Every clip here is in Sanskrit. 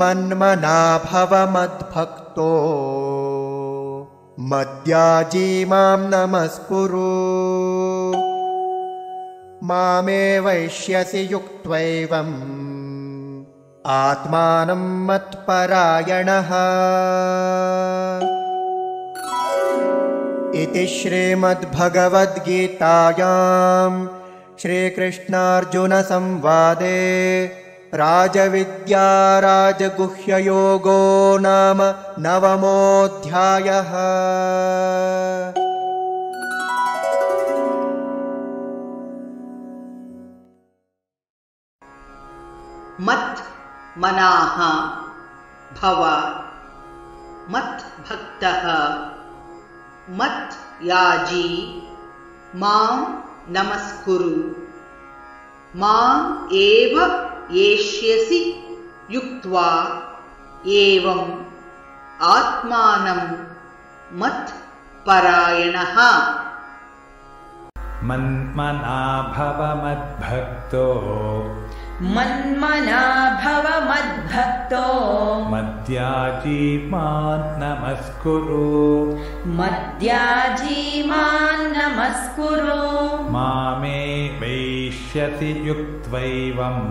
मन्मना भव मद्भक्तो मद्याजी मां नमस्कुरु मामे वैष्यसि युक्त्वैवम् आत्मानं मत्परायणः। इति श्रीमद्भगवद्गीतायां श्रीकृष्णार्जुनसंवादे राजविद्या राजगुह्ययोगो नाम 9मोऽध्यायः। मत् मनाः भव मत् भक्तः मत् याजी मां नमस्कुरु माम् एव येष्यसि युक्त्वा एवम् आत्मानं मत् परायणः। मन्मना भव मद्भक्तो मन्मना भव मद्भक्तो मद्याजी मां नमस्कुरु मद्याजी मां नमस्कुरु मामे वैष्यसि युक्त्वैवम्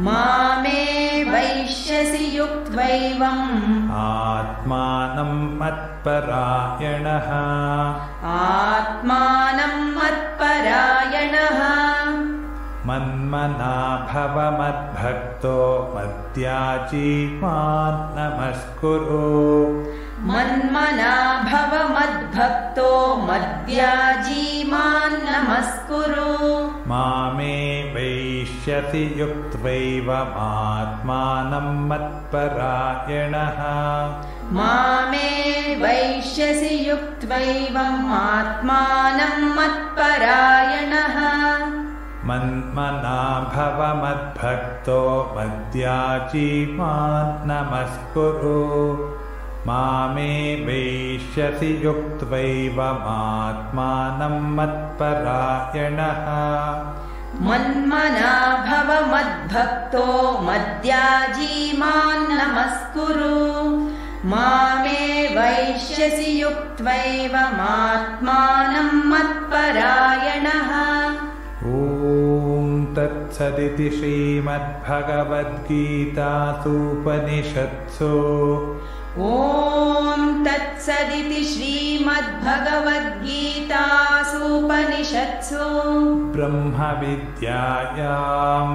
मामे वैष्यसि युक्त्वैवम् आत्मानं मत्परायणः आत्मानं मत्परायणः। मन्मना भव मद्भक्तो मद्याजी मां नमस्कुरु मन्मना भव मद्भक्तो मद्याजी मां नमस्कुरु मामे वैष्यसि युक्त्वैवमात्मानं मत्परायणः मामे वैष्यसि युक्त्वैवम् आत्मानं मत्परायणः। मन्मना भव मद्भक्तो मद्याजी मां नमस्कुरु मामे वैष्यसि युक्त्वैवमात्मानं मत्परायणः मन्मना भव मद्भक्तो मद्याजी मां नमस्कुरु मामे वैष्यसि युक्त्वैवमात्मानं मत्परायणः। ॐ तत्सदिति श्रीमद्भगवद्गीतासूपनिषत्सु ॐ तत्सदिति श्रीमद्भगवद्गीतासूपनिषत्सु ब्रह्मविद्यायां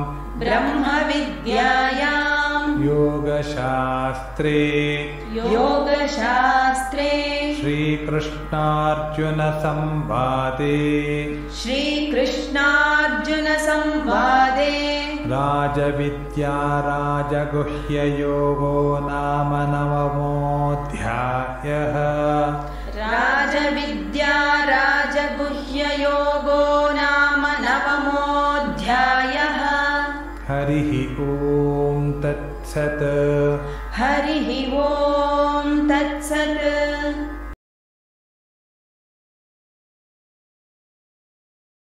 योगशास्त्रे श्रीकृष्णार्जुनसंवादे राजविद्या राजगुह्ययोगो नाम 9मोऽध्यायः। राजविद्या राजगुह्ययोगो नाम 9मोऽध्यायः। हरिः ॐ तत्सत्। हरिः ॐ तत्सत्।